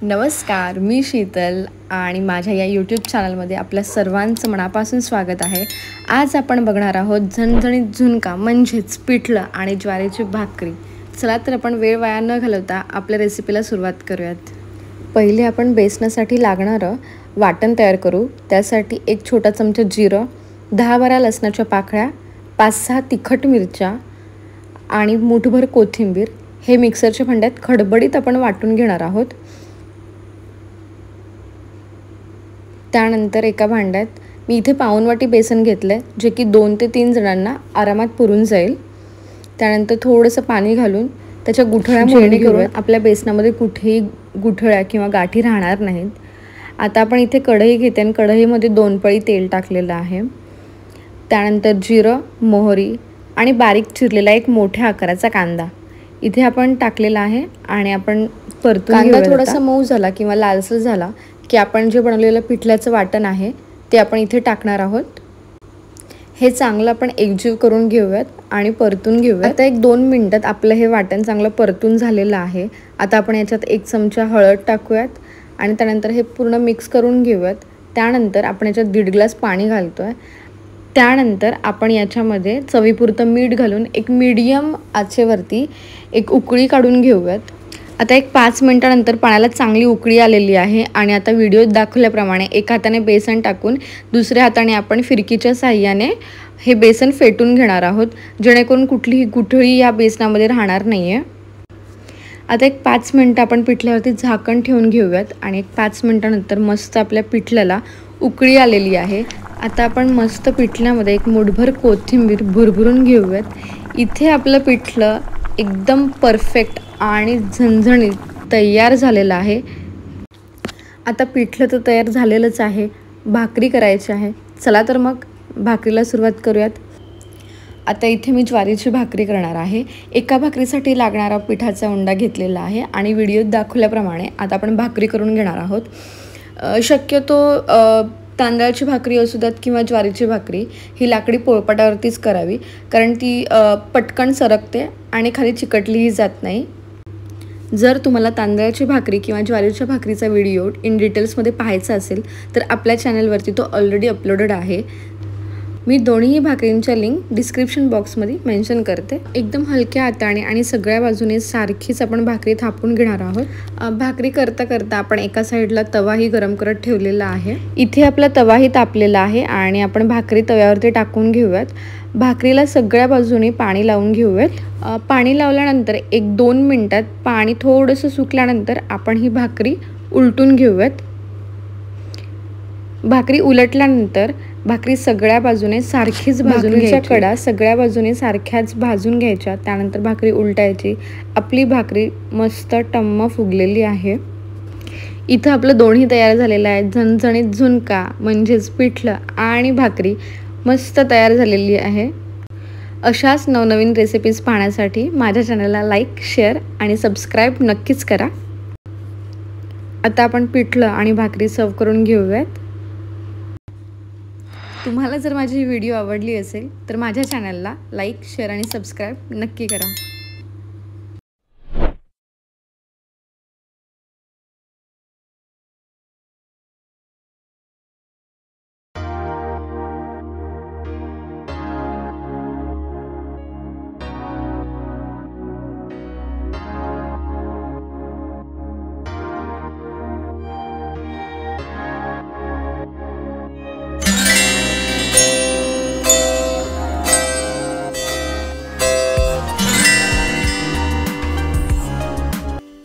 नमस्कार, मी शीतल आणि माझ्या या यूट्यूब चॅनलमध्ये आपल्या सर्वांचं मनापासून स्वागत आहे। आज आपण बघणार आहोत झणझणीत झुणका म्हणजेच पिठलं आणि ज्वारीची भाकरी। चला तर आपण वेळ वाया न घालवता आपल्या रेसिपीला सुरुवात करूयात। पहिले आपण बेसनासाठी लागणारं वाटण तयार करू। त्यासाठी एक छोटा चमचा जिरं, 10-12 लसणाच्या पाकळ्या, 5-6 तिखट मिरच्या आणि मुठभर कोथिंबीर हे मिक्सरच्या भांड्यात खडबडीत आपण वाटून घेणार आहोत। त्यानंतर एका भांड्यात मी इथे पाऊण वाटी बेसन घेतले, जे की 2 ते 3 जणांना आरामात पुरून जाईल। त्यानंतर थोडंसं पाणी घालून त्याच्या गुठळ्या जेणेकरून आपल्या बेसनामध्ये कुठेही गुठळ्या किंवा गाठी राहणार नाहीत। आता आपण इथे कढई घेते आणि कढईमध्ये 2 पळी तेल टाकलेलं आहे। त्यानंतर जिरं, मोहरी आणि बारीक चिरलेला एक मोठ्या आकाराचा कांदा इथे आपण टाकलेला आहे आणि आपण परतून घेऊया। कांदा थोडासा मऊ झाला किंवा लालसर झाला की आपण जे बनवलेलं पिठल्याचं वाटण आहे ते आपण इथे टाकणार आहोत। हे चांगलं आपण एकजीव करून घेऊयात आणि परतून घेऊयात। आता 1-2 मिनिटात आपलं हे वाटण चांगलं परतून झालेलं आहे। आता आपण याच्यात 1 चमचा हळद टाकूयात आणि त्यानंतर हे पूर्ण मिक्स करून घेऊयात। त्यानंतर आपण याच्यात 1.5 ग्लास पाणी घालतोय। त्यानंतर आपण याच्यामध्ये चवीपुरतं मीठ घालून एक मीडियम आचेवरती एक उकळी काढून घेऊयात। आता 5 मिनिटानंतर पाण्याला चांगली उकळी आलेली आहे आणि आता व्हिडिओत दाखवल्याप्रमाणे एका हाताने बेसन टाकून दुसऱ्या हाताने आपण फिरकीच्या साहाय्याने हे बेसन फेटून घेणार आहोत, जेणेकरून कुठलीही गुठळी या बेसनामध्ये राहणार नाहीये। आता 5 मिनिटं आपण पिठल्यावरती झाकण ठेवून घेऊयात आणि 5 मिनिटानंतर मस्त आपल्या पिठल्याला उकळी आलेली आहे। आता आपण मस्त पिठल्यामध्ये एक मुठभर कोथिंबीर भुरभुरून घेऊयात। इथे आपलं पिठलं एकदम परफेक्ट आणि झणझणीत तयार झालेलं आहे। आता पिठलं तर तयार झालेलंच आहे, भाकरी करायची आहे। चला तर मग भाकरीला सुरुवात करूयात। आता इथे मी ज्वारीची भाकरी करणार आहे। एका भाकरीसाठी लागणारा पिठाचा उंडा घेतलेला आहे आणि व्हिडिओत दाखवल्याप्रमाणे आता आपण भाकरी करून घेणार आहोत। शक्यतो तांदळाची भाकरी असू द्यात किंवा ज्वारीची भाकरी ही लाकडी पोळपाटावरतीच करावी, कारण ती पटकन सरकते आणि खाली चिकटलीही जात नाही। जर तुम्हाला तांदळाची भाकरी किंवा ज्वारीच्या भाकरीचा व्हिडिओ इन डिटेल्समध्ये पाहायचा असेल तर आपल्या चॅनलवरती तो ऑलरेडी अपलोडेड आहे। मी दोन्ही भाकरींच्या लिंक डिस्क्रिप्शन बॉक्समध्ये मेन्शन करते। एकदम हलक्या हाताने आणि सगळ्या बाजूने सारखीच आपण भाकरी थापून घेणार आहोत। भाकरी करता करता आपण एका साईडला तवाही गरम करत ठेवलेला आहे। इथे आपला तवाही तापलेला आहे आणि आपण भाकरी तव्यावरती टाकून घेऊयात। भाकरीला सगळ्या बाजूने पाणी लावून घेऊयात। पाणी लावल्यानंतर 1-2 मिनिटात पाणी थोडंसं सुकल्यानंतर आपण ही भाकरी उलटून घेऊयात। भाकरी उलटल्यानंतर भाकरी सगळ्या बाजूने सारखीच भाजून घ्यायची, कडा सगळ्या बाजूने सारख्याच भाजून घ्यायच्या। त्यानंतर भाकरी उलटायची। आपली भाकरी मस्त टम्म फुगलेली आहे। इथं आपलं दोन्ही तयार झालेलं आहे। झणझणीत झुणका म्हणजेच पिठलं आणि भाकरी मस्त तयार झालेली आहे। अशाच नवनवीन रेसिपीज पाहण्यासाठी माझ्या चॅनलला लाईक, शेअर आणि सबस्क्राईब नक्कीच करा। आता आपण पिठलं आणि भाकरी सर्व करून घेऊयात। तुम्हाला जर माझी व्हिडिओ आवडली असेल तर माझ्या चॅनलला लाईक, शेअर आणि सबस्क्राईब नक्की करा।